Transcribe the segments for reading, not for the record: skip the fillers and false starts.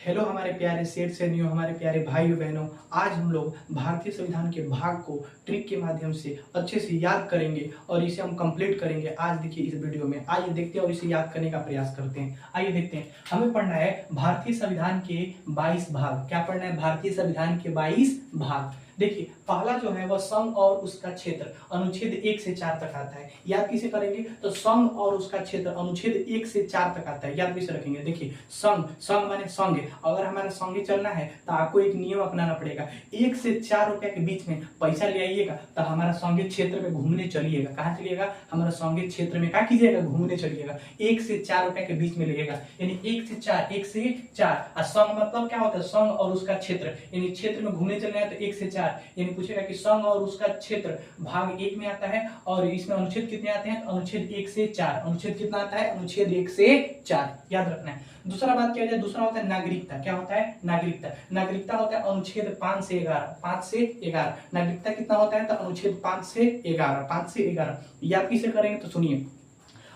Hello हमारे प्यारे सेठ सेनियों, हमारे प्यारे भाइयों बहनों। आज हम लोग भारतीय संविधान के भाग को ट्रिक के माध्यम से अच्छे से याद करेंगे और इसे हम कंप्लीट करेंगे। आज देखिए इस वीडियो में, आइए देखते हैं और इसे याद करने का प्रयास करते हैं। आइए देखते हैं, हमें पढ़ना है भारतीय संविधान के 22 भाग। क्या पढ़ना है? भारतीय संविधान के 22 भाग। देखिए पहला जो है वह संघ और उसका क्षेत्र, अनुच्छेद 1 से 4 तक आता है। याद किसे करेंगे? तो संघ और उसका क्षेत्र अनुच्छेद 1 से 4 तक आता है। याद किसे रखेंगे? देखिए संघ, संघ माने संघ। अगर हमारा संघ चलना है तो आपको एक नियम अपनाना पड़ेगा। 1 से 4 रुपया के बीच में पैसा ले आइएगा तो हमारा संघीय क्षेत्र में घूमने चलिएगा। कहाँ चलिएगा? हमारा संघीय क्षेत्र में क्या कीजिएगा? घूमने चलिएगा। 1 से 4 रुपया के बीच में लगेगा, यानी 1 से 4, 1 से 4। और संघ मतलब क्या होता है? संघ और उसका क्षेत्र, यानी क्षेत्र में घूमने चलना है तो 1 से 4। यानी पूछेगा कि संघ और उसका क्षेत्र भाग 1 में आता है और इसमें अनुच्छेद कितने आते हैं? तो अनुच्छेद 1 से 4। अनुच्छेद कितना आता है? अनुच्छेद 1 से 4। याद रखना है। दूसरा बात किया जाए, दूसरा होता है नागरिकता। क्या होता है? नागरिकता। नागरिकता होता है अनुच्छेद 5 से 11। 5 से 11 नागरिकता कितना होता है? तो अनुच्छेद 5 से 11। 5 से 11 याद किसे करेंगे? तो सुनिए,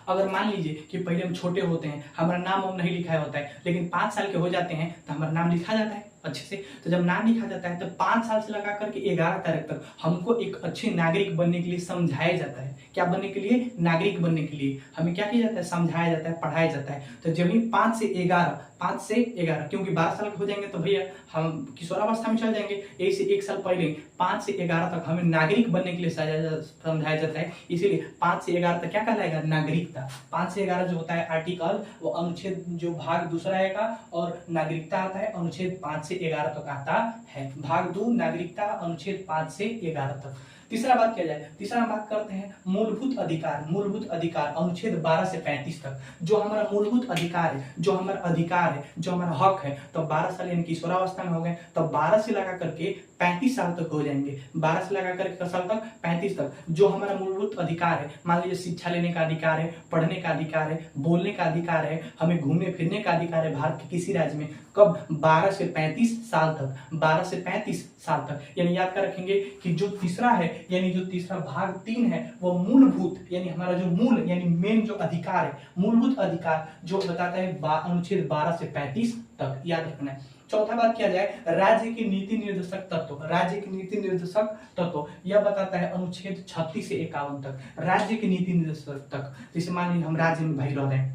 अगर मान लीजिए कि पहले हम छोटे होते हैं, हमारा नाम हम नहीं लिखाया होता है, लेकिन 5 साल के हो जाते हैं तो हमारा नाम लिखा जाता है अच्छे से। तो जब नाम लिखा जाता है तो 5 साल से लगा करके 11 तारीख तक हमको एक अच्छे नागरिक बनने के लिए समझाया जाता है। क्या बनने के लिए? नागरिक बनने के लिए हमें क्या किया जाता है? समझाया जाता है, पढ़ाया जाता है। तो जब भी 5 से 11, 5 से 11 क्योंकि 12 साल के हो जाएंगे तो भैया हम किशोरावस्था में चल जाएंगे। यही से 1 साल पहले 5 से 11 तक हमें नागरिक बनने के लिए समझाया जाता है। इसीलिए 5 से 11 तक क्या कहलाएगा? नागरिकता। 5 से 11 जो होता है आर्टिकल, वो अनुच्छेद जो भाग दूसरा आएगा, और नागरिकता आता है अनुच्छेद 5 से 11 तक आता है। भाग 2 नागरिकता अनुच्छेद 5 से 11 तक। तीसरा बात किया जाए, तीसरा हम बात करते हैं मूलभूत अधिकार। मूलभूत अधिकार अनुच्छेद 12 से 35 तक। जो हमारा मूलभूत अधिकार है, जो हमारा अधिकार है, जो हमारा हक है, तो 12 साल यानी किशोरावस्था में हो गए तो 12 से लगा करके 35 साल तक हो जाएंगे। 12 से लगा करके साल तक 35 तक जो हमारा मूलभूत अधिकार है, मान लीजिए शिक्षा लेने का अधिकार है, पढ़ने का अधिकार है, बोलने का अधिकार है, हमें घूमने फिरने का अधिकार है भारत के किसी राज्य में। कब? 12 से 35 साल तक। 12 से 35 साल तक। यानी याद कर रखेंगे कि जो तीसरा है, यानी जो तीसरा भाग 3 है, वो मूलभूत, यानी हमारा जो मूल यानी मेन जो अधिकार है, मूलभूत अधिकार जो बताता है अनुच्छेद 12 से 35 तक। याद रखना है। चौथा बात किया जाए, राज्य की नीति निर्देशक तत्व। राज्य की नीति निर्देशक तत्व यह बताता है अनुच्छेद 36 से 51 तक। राज्य की नीति निर्देशक तक। जैसे मान लीजिए हम राज्य में भाई रह रहे हैं,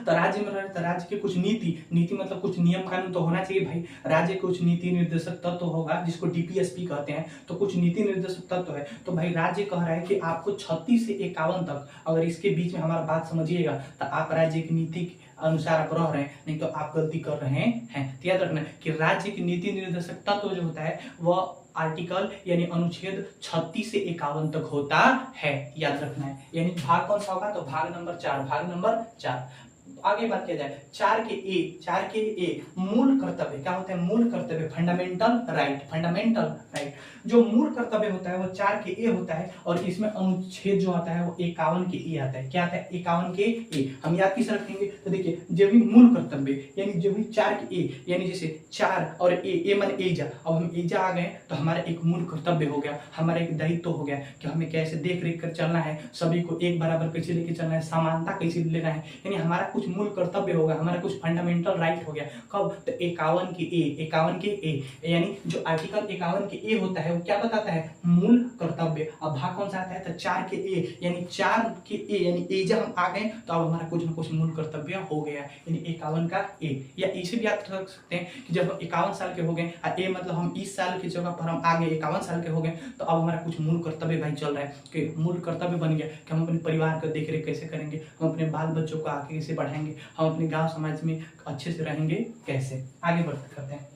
तो राज्य में रहे तो राज्य के कुछ नीति, नीति मतलब कुछ नियम कानून तो होना चाहिए भाई। राज्य के कुछ नीति निर्देशक तत्व होगा जिसको डीपीएसपी कहते हैं। तो कुछ नीति निर्देशक तत्व है, तो भाई राज्य कह रहा है कि आपको 36 से 51 तक, अगर इसके बीच में हमारा बात समझिएगा तो आप राज्य की नीति के अनुसार आप रह रहे हैं, नहीं तो आप गलती कर रहे हैं। तो याद रखना कि राज्य की नीति निर्देशक तत्व जो होता है वह आर्टिकल यानी अनुच्छेद 36 से 51 तक होता है। याद रखना है। यानी भाग कौन सा होगा? तो भाग नंबर 4। भाग नंबर 4। आगे बात किया जाए 4 के ए, 4 के ए मूल कर्तव्य। क्या होता है? मूल कर्तव्य, फंडामेंटल राइट। फंडामेंटल राइट जो मूल कर्तव्य होता है वो 4 के ए होता है, और इसमें अनुच्छेद जो आता है वो 51 के ए आता है। क्या आता है? 51 के ए। हम याद किसे रखेंगे? तो देखिए जब भी मूल कर्तव्य यानी जब भी 4 के ए, यानी जैसे 4 और ए माने एजा, अब हम एजा आ गए तो हमारा एक मूल कर्तव्य हो गया, हमारा एक दायित्व हो गया कि हमें कैसे देख रेख कर चलना है, सभी को एक बराबर कैसे लेके चलना है, समानता कैसे लेना है। यानी हमारा कुछ मूल कर्तव्य होगा, हमारा कुछ फंडामेंटल राइट हो गया। कब? तो 51 के ए। 51 के ए यानी जो आर्टिकल 51 के ए होता है वो क्या बताता है? मूल कर्तव्य। अब भाग कौन सा आता है? तो 4 के ए, यानी 4 के ए यानी एजा हम आ गए तो अब हमारा कुछ ना कुछ मूल कर्तव्य हो गया, यानी 51 का ए। या इसे भी याद रख सकते हैं कि जब हम 51 साल के हो गए, ए मतलब हम इस साल की जगह पर हम आगे 51 साल के हो गए, तो अब हमारा कुछ मूल कर्तव्य भाई चल रहा है कि मूल कर्तव्य बन गया कि हम अपने परिवार का देख रेख कैसे करेंगे, हम अपने बाल बच्चों को आगे कैसे बढ़ाएंगे, हम अपने गांव समाज में अच्छे से रहेंगे कैसे। आगे बढ़ते करते हैं।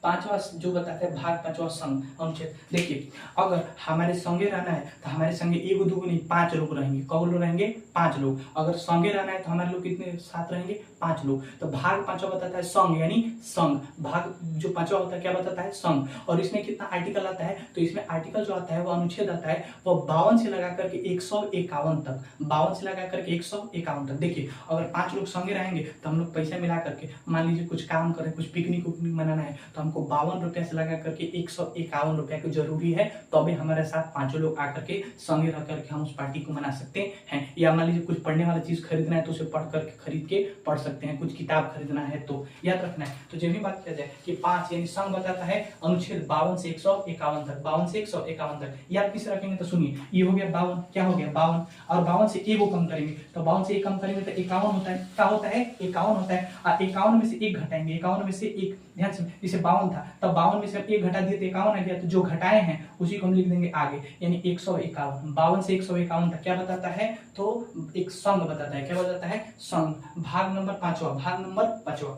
पांचवा जो बताते हैं भाग 5वां संघ अनुच्छेद। देखिए अगर हमारे संगे रहना है तो हमारे संगे एगो दूगो नहीं 5 लोग रहेंगे। कौ लोग रहेंगे? 5 लोग। अगर संगे रहना है तो हमारे लोग कितने साथ रहेंगे? 5 लोग। तो भाग 5वां बताता है संघ, यानी संघ। भाग जो 5वां होता है क्या बताता है? संघ। और इसमें कितना आर्टिकल आता है? तो इसमें आर्टिकल जो आता है वो अनुच्छेद आता है वो 52 से लगा करके 151 तक। 52 से लगा करके 151 तक। देखिए अगर 5 लोग संगे रहेंगे तो हम लोग पैसा मिला करके मान लीजिए कुछ काम करें, कुछ पिकनिक उकनिक मनाना है तो हम हमको 52 रुपया से लगा करके 151 रुपया की जरूरी है, तो अभी हमारे साथ 5 लोग आकर के संगे रह करके हम उस पार्टी को मना सकते हैं। या मान लीजिए कुछ पढ़ने वाला चीज खरीदना है तो उसे खरीद के पढ़ सकते हैं, कुछ किताब खरीदना है तो याद रखना है। तो जब भी बात किया जाए कि 5 यानी संघ बताता है अनुच्छेद 52 से 151 तक, 52 से 151 तक याद किसे रखेंगे तो सुनिए, ये हो गया 52, क्या हो गया 52, और 52 से 1 को कम करेंगे तो 52 से 1 कम करेंगे तो 51 होता है, क्या होता है 51 होता है, और 51 में से 1 घटाएंगे, 51 में से 1, ध्यान से, जैसे 52 था तब 52 में से 1 घटा दिए तो 51 आ गया, तो जो घटाए हैं उसी को हम लिख देंगे आगे, यानी 151, 52 से 151 तक क्या बताता है, तो एक संघ बताता है, क्या बताता है संघ। भाग नंबर 5वां,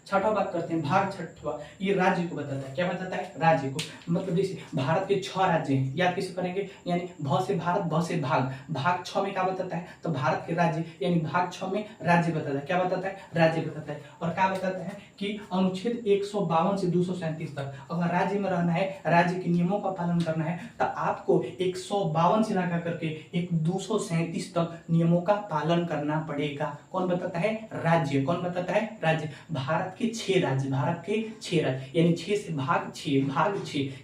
छठा बात करते हैं, भाग छठवा, ये राज्य को बताता है, क्या बताता है राज्य को, मतलब जैसे भारत के 6 राज्य हैं, याद कैसे करेंगे, यानी भ से भारत, भ से भाग, भाग 6 में क्या बताता है, तो भारत के राज्य, यानी भाग 6 में राज्य बताता है, क्या बताता है राज्य बताता है। और क्या बताता है कि अनुच्छेद 152 से 237 तक अगर राज्य में रहना है, राज्य के नियमों का पालन करना है, तो आपको 152 से लगा करके एक 237 तक नियमों का पालन करना पड़ेगा। कौन बताता है राज्य, कौन बताता है राज्य, भारत के 6 राज्य, भारत के 6 राज्य, यानी 6 से भाग 6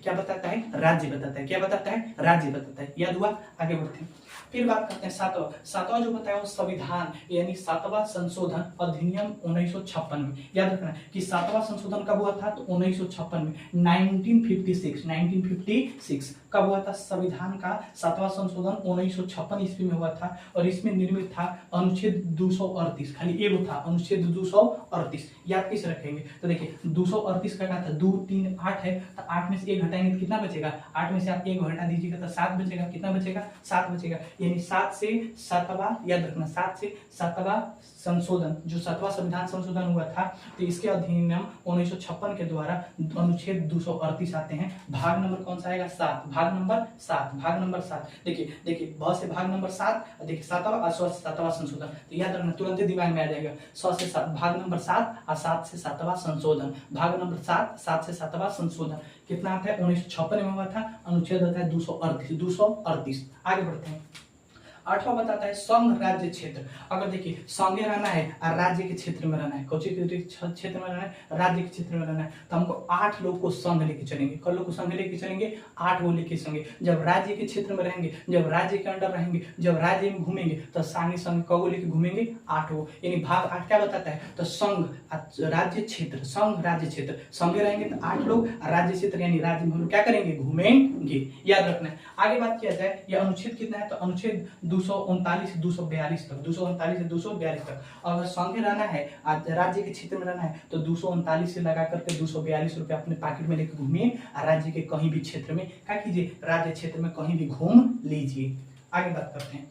क्या बताता है राज्य बताता है, क्या बताता है राज्य बताता है। याद हुआ, आगे बढ़ते हैं। फिर बात करते हैं सातवां जो बताया वो संविधान, यानी 7वां संशोधन अधिनियम 1956 में। याद रखना कि 7वां संशोधन कब हुआ था, तो 1956 में, 1956 कब हुआ था, संविधान का 7वां संशोधन 1956 ईस्वी में हुआ था, और इसमें निर्मित था अनुच्छेद 238, खाली एगो था अनुच्छेद 238। याद कैसे रखेंगे, तो देखिए 238 का था 2 3 8 है, तो 8 में से 1 घटाएंगे तो कितना बचेगा, 8 में से आप 1 घटा दीजिएगा तो 7 बचेगा, कितना बचेगा 7 बचेगा, यानी 7 से 7वां, याद रखना 7 से 7वां संशोधन, जो 7वां संविधान संशोधन हुआ था, तो इसके अधिनियम 1956 के द्वारा अनुच्छेद 238 आते हैं। भाग नंबर कौन सा आएगा 7, भाग नंबर 7। देखिए ब से भाग नंबर 7, देखिए 7वां 7वां संशोधन, तो याद रखना तुरंत ही दिमाग में आ जाएगा, 100 से 7 भाग नंबर 7 और 7 से 7वां संशोधन, भाग नंबर 7 से 7वां संशोधन कितना आता है 1956 में हुआ था, अनुच्छेद होता है 238। आगे बढ़ते हैं। 8वां बताता है संघ राज्य क्षेत्र। अगर देखिए संघे रहना है और राज्य के क्षेत्र में रहना है, कौन से क्षेत्र में रहना है, राज्य के क्षेत्र में रहना है, तो हमको 8 लोग को संघ लेके चलेंगे, कल लोग को संघ लेके चलेंगे 8 वो लेके चलेंगे। जब राज्य के क्षेत्र में रहेंगे, जब राज्य के अंडर रहेंगे, जब राज्य में घूमेंगे, तो संघ कगो लेके घूमेंगे 8 वो, यानी भाग 8 क्या बताता है, तो संघ राज्य क्षेत्र, संघ राज्य क्षेत्र, संघे रहेंगे तो 8 लोग, राज्य क्षेत्र यानी राज्य में हम लोग क्या करेंगे घूमेंगे। याद रखना है। आगे बात किया जाए यह अनुच्छेद कितना है, तो अनुच्छेद 239 से 242 तक, 239 से 242 तक। अगर संघे रहना है, राज्य के क्षेत्र में रहना है, तो 239 से लगा करके 242 रुपया अपने पॉकेट में लेकर घूमिए, राज्य के कहीं भी क्षेत्र में क्या कीजिए, राज्य क्षेत्र में कहीं भी घूम लीजिए। आगे बात करते हैं।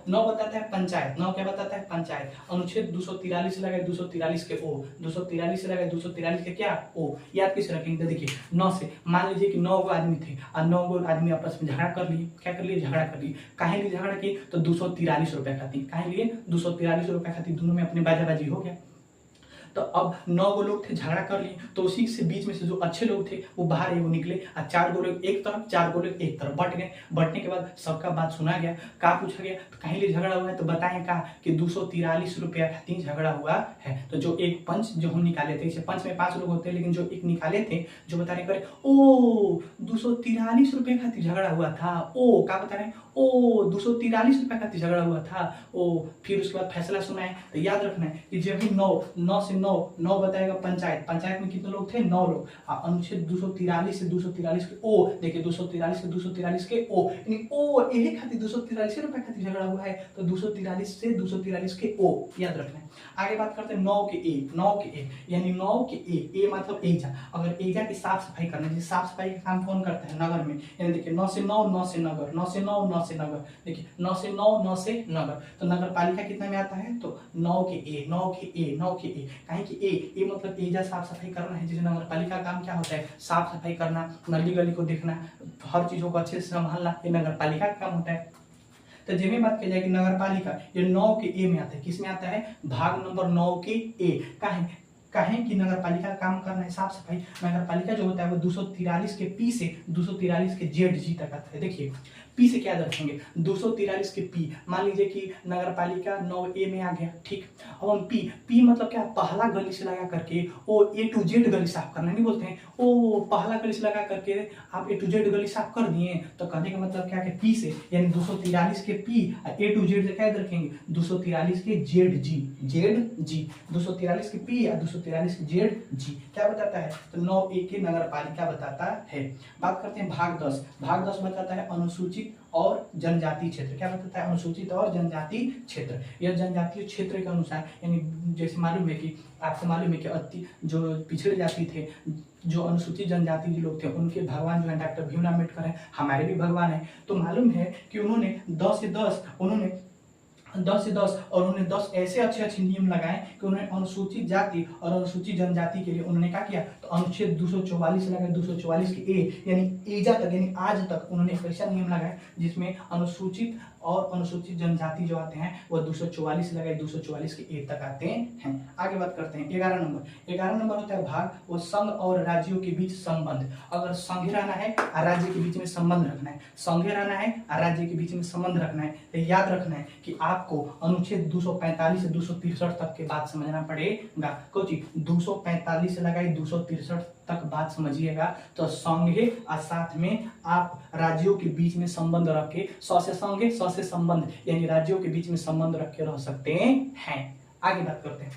9 बताता है पंचायत। 9 क्या बताता है पंचायत, अनुच्छेद 243 लगाए 243 के ओ, 243 लगाए 243 के क्या ओ। याद कैसे रखेंगे, देखिए 9 से मान लीजिए कि 9 गो आदमी थे और 9 गो आदमी आपस में झगड़ा कर लिए, क्या कर लिए झगड़ा कर लिए, काहे लिए झगड़ा किए, तो 243 रुपया खाती, काहे लिए 243 रुपया खाती, दोनों में अपने बाजाबाजी हो गया। तो अब 9 गो लोग थे झगड़ा कर लिए, तो उसी से बीच में से जो अच्छे लोग थे वो बाहर वो निकले, और 4 गो लोग एक तरफ, 4 गो लोग एक तरफ बट गए। बटने के बाद सबका बात सुना गया, का पूछा गया, तो कहीं लिए झगड़ा हुआ है, तो बताएं का कि 243 रुपया खातिर झगड़ा हुआ है। तो जो एक पंच जो हम निकाले थे, पंच में 5 लोग होते हैं, लेकिन जो एक निकाले थे जो बता रहे करे ओ 243 रुपया खातिर झगड़ा हुआ था, ओ क्या बता रहे हैं, ओ 243 रुपया खातिर झगड़ा हुआ था ओ। फिर उसके बाद फैसला सुनाए। तो याद रखना है कि जब भी 9 से 9 बताएगा पंचायत में कितने लोग थे 9 लोग, अनुच्छेद 243 से 243 के ओ, देखिए 243 से 243 के ओ, यानी ओ यही खातिर 243 रुपया खातिर झगड़ा हुआ है, तो 243 से 243 के ओ। याद रखना है। आगे बात करते हैं 9 के ए, यानी 9 के ए मतलब एजा। अगर एजा की साफ सफाई करना है, साफ सफाई का काम कौन करता है, नगर में, यानी देखिए 9 से 9 से नगर, 9 से 9 से नगर, देखिए 9 से 9 से नगर, तो नगर पालिका कितना में आता है, तो 9 के ए, कहीं कि ए मतलब एजा साफ सफाई करना है। जैसे नगर पालिका का काम क्या होता है, साफ सफाई करना, नली गली को देखना, हर चीजों को अच्छे से संभालना, ये नगर पालिका का काम होता है। तो जब में बात की जाए कि नगर पालिका ये 9 के ए में आता है, किस में आता है, भाग नंबर 9 के ए। कहें कि नगर पालिका का काम करना है साफ सफाई, नगर पालिका जो होता है वो 243 के पी से 243 के जेड जी तक आता है। देखिए पी से क्या याद रखेंगे 243 के पी, मान लीजिए कि नगर पालिका 9A में आ गया, ठीक। अब हम पी मतलब क्या, पहला गली से लगा करके ओ A to Z गली साफ करना, नहीं बोलते हैं ओ पहला गली से लगा करके आप A to Z गली साफ कर दिए, तो कहने का मतलब क्या है पी से, यानी 243 के पी A to Z से क्या याद रखेंगे 243 के ZG 243 के पी या 243 के ZG क्या बताता है, तो 9A के नगर पालिका बताता है। बात करते हैं भाग 10। भाग 10 बताता है अनुसूचित और जनजाति क्षेत्र। क्या बताता है, अनुसूचित और जनजाति क्षेत्र। यह जनजातीय क्षेत्र के अनुसार, यानी जैसे मालूम है कि आपको मालूम है कि अति जो पिछड़े जाति थे, जो अनुसूचित जनजाति के लोग थे, उनके भगवान जो है डॉक्टर भीमराव अम्बेडकर है, हमारे भी भगवान है। तो मालूम है कि उन्होंने 10 से 10 और उन्होंने 10 ऐसे अच्छे नियम लगाए कि उन्होंने अनुसूचित जाति और अनुसूचित जनजाति के लिए उन्होंने क्या किया, तो अनुच्छेद 244 लगाए, 244 के ए यानी एजा तक, यानी आज तक उन्होंने एक ऐसा नियम लगाया जिसमें अनुसूचित और अनुसूचित जनजाति जो आते हैं वो 244 लगाए, 244 के ए तक आते हैं। आगे बात करते हैं 11 नंबर होता है भाग, वो संघ और राज्यों के बीच संबंध। अगर संघ रहना है और राज्य के बीच में संबंध रखना है, संघ रहना है और राज्य के बीच में संबंध रखना है, तो याद रखना है कि आपको अनुच्छेद 245 से 263 तक के बात समझना पड़ेगा। कुछ 245 से लगाई 263 तक बात समझिएगा, तो संघे और साथ में आप राज्यों के बीच में संबंध रख के, सौ से संघे सौ से संबंध, यानी राज्यों के बीच में संबंध रख के रह सकते हैं। आगे बात करते हैं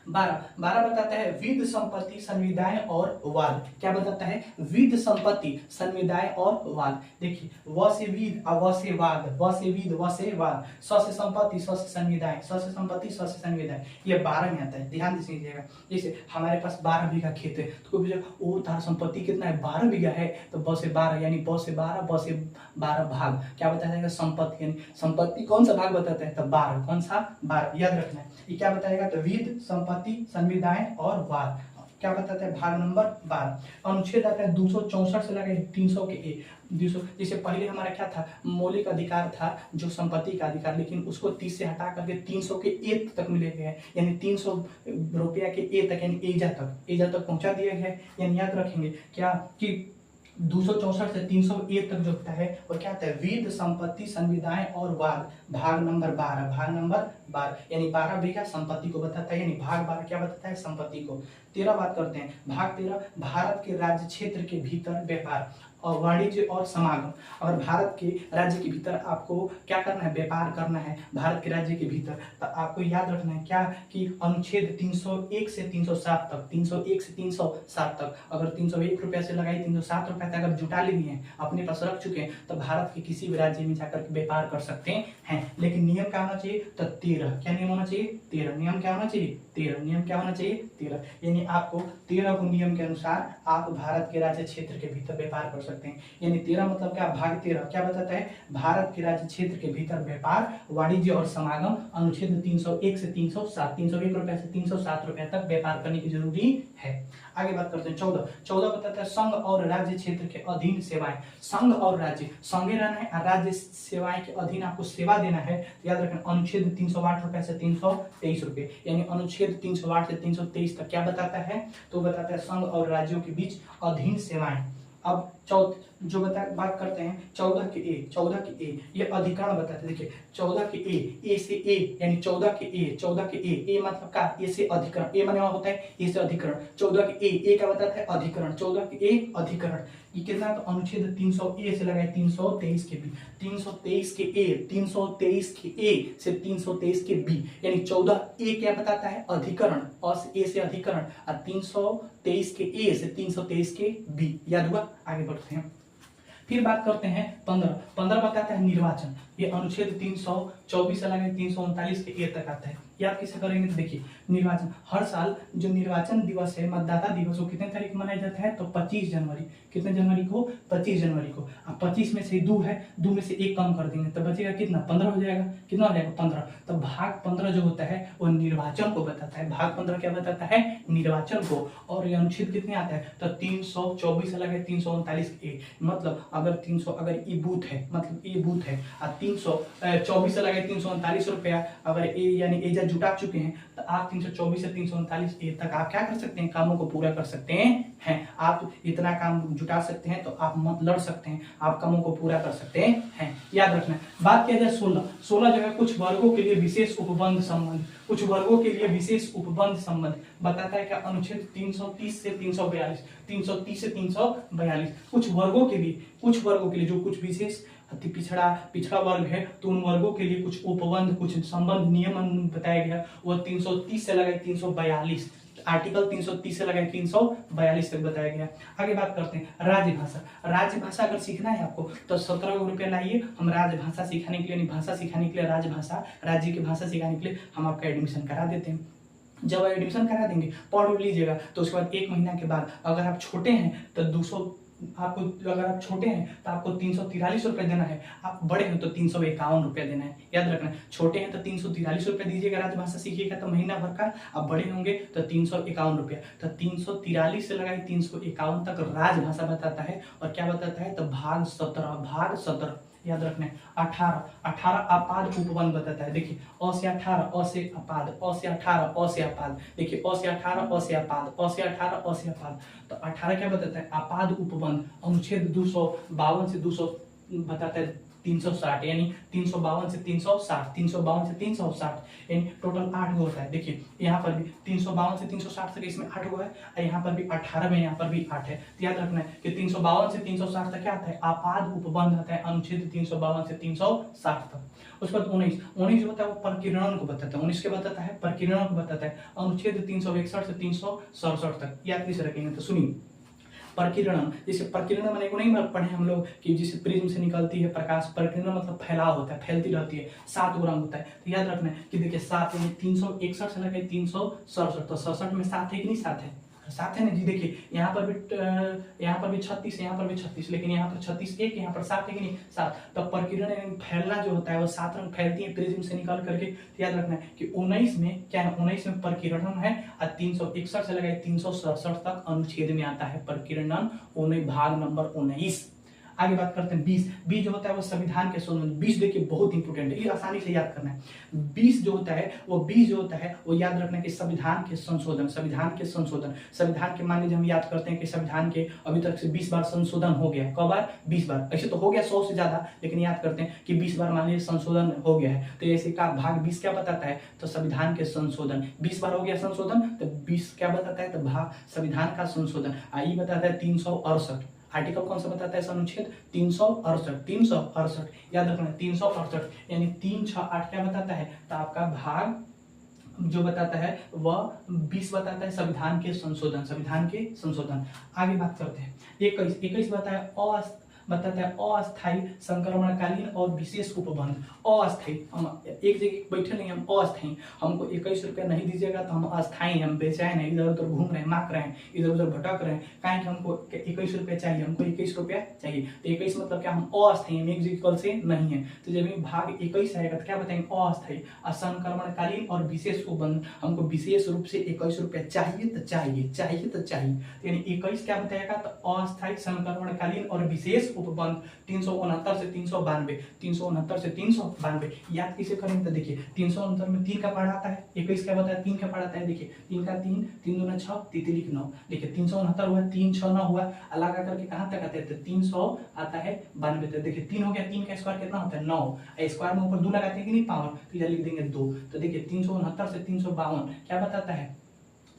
12 बताता है विध संपत्ति संविदाएं और वाद। क्या बताता है, विध संपत्ति संविदाएं और वाद। देखिए व से विध और व से वाद, व से विध व से वाद, स से संपत्ति स से संविदाएं, स से संपत्ति स से संविदाएं, ये 12 में आता है, ध्यान दीजिएगा। जैसे हमारे पास 12 बीघा खेत है, तो कोई वो तार संपत्ति कितना है 12 बीघा है, तो ब से 12 यानी ब से 12 भाग क्या बताएगा संपत्ति, यानी संपत्ति कौन सा भाग बताता है, तो 12, कौन सा 12 याद रखना है। ये क्या बताएगा, तो विध संपत्ति संविदाएं और वाद क्या बताता है, भाग नंबर 12। अनुच्छेद आता है 264 से लेकर 300 के ए। 200 जैसे पहले हमारा क्या था, मौलिक अधिकार था जो संपत्ति का अधिकार, लेकिन उसको 30 से हटा करके 300 के ए तक मिले गए, यानी 300 रुपया के ए तक, यानी एजा तक पहुंचा दिया गया। यानी याद रखेंगे क्या कि 264 से 300 ए तक जो होता है और क्या होता है, विध संपत्ति संविदाएं और वाद, भाग नंबर 12 यानी 12 बीघा संपत्ति को बताता है, यानी भाग 12 क्या बताता है, संपत्ति को। 13 बात करते हैं, भाग 13 भारत के राज्य क्षेत्र के भीतर व्यापार और वाणिज्य और समागम। अगर भारत के राज्य के भीतर आपको क्या करना है, व्यापार करना है भारत के राज्य के भीतर, तो आपको याद रखना है क्या कि अनुच्छेद 301 से 307 तक, 301 से 307 तक, अगर 301 रुपया से लगाई 307 रुपया तक अगर जुटा लिए हैं, अपने पास रख चुके हैं, तो भारत के किसी भी राज्य में जाकर व्यापार कर सकते हैं। लेकिन नियम क्या होना चाहिए, तो 13। क्या नियम होना चाहिए, 13। नियम क्या होना चाहिए, 13। नियम क्या होना चाहिए, 13। यानी आपको 13 को नियम के अनुसार आप भारत के राज्य क्षेत्र के भीतर व्यापार कर सकते हैं। यानी 13 मतलब क्या, भाग 13 क्या बताता है, भारत के राज्य क्षेत्र के भीतर व्यापार वाणिज्य और समागम। अनुच्छेद 301 से 307, 301 रुपया से 307 रुपया तक व्यापार करने की जरूरी है। आगे बात करते हैं 14 बताता है संघ और राज्य क्षेत्र के अधीन सेवाएं। संघ और राज्य, संघे रहना है, राज्य सेवाएं के अधीन आपको सेवा देना है, तो याद रखना अनुच्छेद 308 रुपए से 323 रुपए, यानी अनुच्छेद 308 से 323 तक क्या बताता है, तो बताता है संघ और राज्यों के बीच अधीन सेवाएं। अब जो बात करते हैं 14 के ए, ये अधिकरण बताते हैं। देखिए 14 के ए से ए यानी 14 के ए मतलब का, ए से अधिकरण, ए माने होता है ए से अधिकरण। 14 के ए क्या बताता है, अधिकरण। 14 के ए अधिकरण, ये कितना, तो अनुच्छेद 300 ए से लगाए 323 के बी, 323 के ए, 323 के ए से 323 के बी, यानी 14 ए क्या बताता है, अधिकरण, और ए से अधिकरण, और 323 के ए से 323 के बी। याद हुआ, आगे बढ़ते हैं। फिर बात करते हैं 15 बताता है निर्वाचन। ये अनुच्छेद 324 से लगाए 339 के ए तक आता है। याद कैसे करेंगे, तो देखिए निर्वाचन, हर साल जो निर्वाचन दिवस है, मतदाता दिवस, वो कितने तारीख को मनाया जाता है, तो 25 जनवरी। कितने जनवरी को, 25 जनवरी को। अब 25 में से 2 है, 2 में से 1 कम कर देंगे तो बचेगा कितना, 15 हो जाएगा। कितना हो जाएगा, 15। तो भाग 15 जो होता है वो निर्वाचन को बताता है। भाग 15 क्या बताता है, निर्वाचन को। और ये अनुच्छेद कितने आता है, तो 324 से लगाए 339 के ए, मतलब अगर 300, अगर ये बूथ है, मतलब ये बूथ है, और 324 से लगाए लगे 339 रुपया। अगर ए यानी एजा जुटा चुके हैं तो आप 324 से 339 ए तक आप क्या कर सकते हैं, कामों को पूरा कर सकते हैं। आप इतना काम जुटा सकते हैं तो आप मत लड़ सकते हैं, आप कामों को पूरा कर सकते हैं। याद रखना। बात किया जाए 16 जो है कुछ वर्गों के लिए विशेष उपबंध संबंध, कुछ वर्गों के लिए विशेष उपबंध संबंध बताता है क्या, अनुच्छेद 330 से 342, 330 से 342 कुछ वर्गों के लिए जो कुछ विशेष अति पिछड़ा वर्ग है तो उन वर्गों के लिए कुछ उपबंध, कुछ संबंध नियम बताया गया। वह 330 से लगाए 342, आर्टिकल 330 से लगाए 342 तक बताया गया। आगे बात करते हैं राजभाषा। राजभाषा अगर सीखना है आपको तो 17 रुपया लाइए, हम राजभाषा सिखाने के लिए, भाषा सिखाने के लिए, राजभाषा राज्य की भाषा सिखाने के लिए हम आपका एडमिशन करा देते हैं। जब एडमिशन करा देंगे, पढ़ लीजिएगा, तो उसके बाद 1 महीना के बाद अगर आप छोटे हैं तो 200 आपको, अगर आप छोटे हैं तो आपको 343 रुपए देना है, आप बड़े हैं तो 351 रुपया देना है। याद रखना, छोटे हैं तो 343 रुपया दीजिएगा, राजभाषा सीखिएगा तो महीना भर का, आप बड़े होंगे तो 351 रुपया। तो 343 से लगाई 351 तक राजभाषा बताता है। और क्या बताता है, तो भाग 17 याद रखना है। 18 अपाद उपबंध बताता है। देखिए अ से 18, अ से अपाद, अ से 18, अ से अपाद। देखिए अ से 18, अ से अपाद, अ से 18, अ से अपाद। तो 18 क्या बताता है, अपाद उपबंध। अनुच्छेद 252 से 200 बताता है 360, यानी 352 से 360, 352 से 360, यानी टोटल 8 गो होता है। देखिए यहाँ पर भी 352 से 360 तक इसमें 8 गो है, और यहाँ पर भी 18 में यहाँ पर भी 8 है। तो याद रखना है कि 352 से 360 तक क्या आता है, आपाद उपबंध आता है, अनुच्छेद 352 से 360 तक। उसके बाद 19 जो होता है वो प्रकीर्णन को बताता है, 19 के बताता है प्रकीर्णन को बताता है, अनुच्छेद 361 से 367 तक। याद कैसे रखेंगे, तो सुनिए प्रकीर्णन, जैसे प्रकीर्णन मैंने को नहीं पढ़े हम लोग कि जिसे प्रिज्म से निकलती है प्रकाश, प्रकीर्णन मतलब फैलाव होता है, फैलती रहती है, 7 रंग होता है। तो याद रखना है कि देखिए 7 यानी 361 से लेकर 367, तो 67 में 7 है कि नहीं, 7 है, 7 है ना जी। देखिए यहाँ पर भी 36 है, यहाँ पर भी 36, लेकिन यहाँ पर 36 एक, यहाँ पर 7 है कि नहीं, 7। तो प्रकीर्णन फैलना जो होता है वो 7 रंग फैलती है प्रिज्म से निकाल करके। तो याद रखना है कि 19 में क्या है, 19 में प्रकीर्णन है, और 361 से लगाए 367 तक अनुच्छेद में आता है प्रकीर्णन, भाग नंबर 19। आगे बात करते हैं 20 जो होता है वो संविधान के संबंध। 20 देखिए बहुत इंपोर्टेंट है, ये आसानी से याद करना है। 20 जो होता है वो याद रखना है कि संविधान के संशोधन, संविधान के मान लीजिए हम याद करते हैं कि संविधान के अभी तक से 20 बार संशोधन हो गया है। कई बार 20 बार, ऐसे तो हो गया 100 से ज्यादा, लेकिन याद करते हैं कि 20 बार मान लीजिए संशोधन हो गया है। तो ऐसे का भाग 20 क्या बताता है, तो संविधान के संशोधन। 20 बार हो गया संशोधन तो 20 क्या बताता है, तो भाग संविधान का संशोधन। आई बताता है 368, आर्टिकल कौन सा बताता है, अनुच्छेद 368। याद रखना 368, यानी 368 क्या बताता है, तो आपका भाग जो बताता है वह 20 बताता है संविधान के संशोधन। आगे बात करते हैं 21 बताता है अस्थायी संक्रमणकालीन और विशेष उपबंध। अस्थायी, हम एक जगह बैठे नहीं, हम अस्थायी, हमको 21 रुपया नहीं दीजिएगा तो हम अस्थायी, हम बेचैन है, इधर उधर घूम रहे हैं, माक रहे हैं, इधर उधर भटक रहे हैं, काहे कि हमको 21 रुपया चाहिए, हमको 21 रुपया चाहिए। तो 21 मतलब क्या, हम अस्थायी, हम एक जगह से नहीं है। तो जब भाग 21 आएगा तो क्या बताएंगे, अस्थायी असंक्रमणकालीन और विशेष उपबंध, हमको विशेष रूप से 21 रुपया चाहिए तो चाहिए। यानी 21 क्या बताएगा, तो अस्थायी संक्रमणकालीन और विशेष उपबंध 369 से 392। याद किसे करेंगे, तो देखिए 369 में 3 का पार्ट आता है, 21 क्या बताया, 3 का पार्ट आता है। देखिए 3 का 3, 3 दूना 6, 3 9। देखिए 369 हुआ, 3 6 9 हुआ, अलग करके कहाँ तक आता है, तो 300 आता है 92 तक। देखिए 3 हो गया, 3 का स्क्वायर कितना होता है, 9, स्क्वायर में ऊपर 2 लगाते हैं कि नहीं, पावर, तो इधर लिख देंगे 2। तो देखिए 369 से 352 क्या बताता है,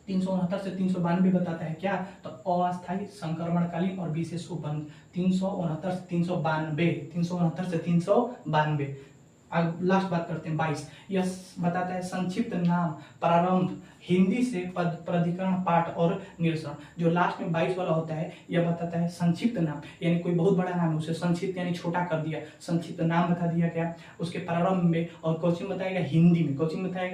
369 से 392 बताता है क्या, तो अस्थायी संक्रमणकालीन और विशेष उपबंध। 369 से 392। अब लास्ट बात करते हैं 22। यह बताता है संक्षिप्त नाम प्रारंभ हिंदी से प्राधिकरण पाठ और निरसन। जो लास्ट में 22 वाला होता है यह बताता है संक्षिप्त नाम, यानी कोई बहुत बड़ा नाम है उसे संक्षिप्त यानी छोटा कर दिया, संक्षिप्त नाम बता दिया गया उसके प्रारंभ में। और कोचिंग बताएगा हिंदी में,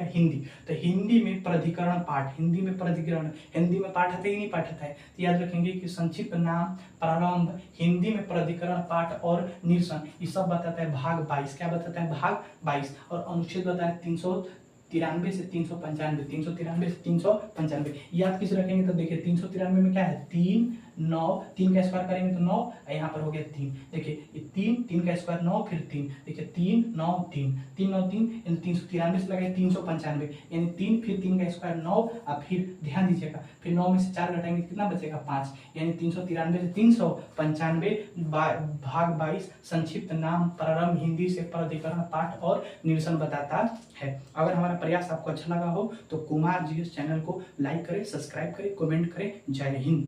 हिंदी। तो हिंदी में प्राधिकरण पाठ, हिंदी में पाठ आता है कि नहीं पाठ आता है, तो याद रखेंगे कि संक्षिप्त नाम प्रारंभ हिंदी में प्राधिकरण पाठ और निरसन, ये सब बताता है भाग 22। क्या बताता है, भाग 22। और अनुच्छेद बताया 393 से 395, 393 से 395। याद किसे रखेंगे, तो देखिए 393 में क्या है, 3 9, 3 का स्क्वायर करेंगे तो 9, यहाँ पर हो गया 3। देखिए ये 3 का स्क्वायर 9, फिर 3, देखिए 3 9 3, 3 9 3 यानी 393 से लगाए 395, यानी 3 फिर 3 का स्क्वायर 9, और फिर ध्यान दीजिएगा फिर 9 में से 4 घटाएंगे कितना बचेगा 5, यानी 393 से 395 भाग 22 संक्षिप्त नाम प्रारंभ हिंदी से प्राधिकरण पाठ और निरसन बताता है। अगर हमारा प्रयास आपको अच्छा लगा हो तो कुमार जी चैनल को लाइक करें, सब्सक्राइब करें, कमेंट करें। जय हिंद।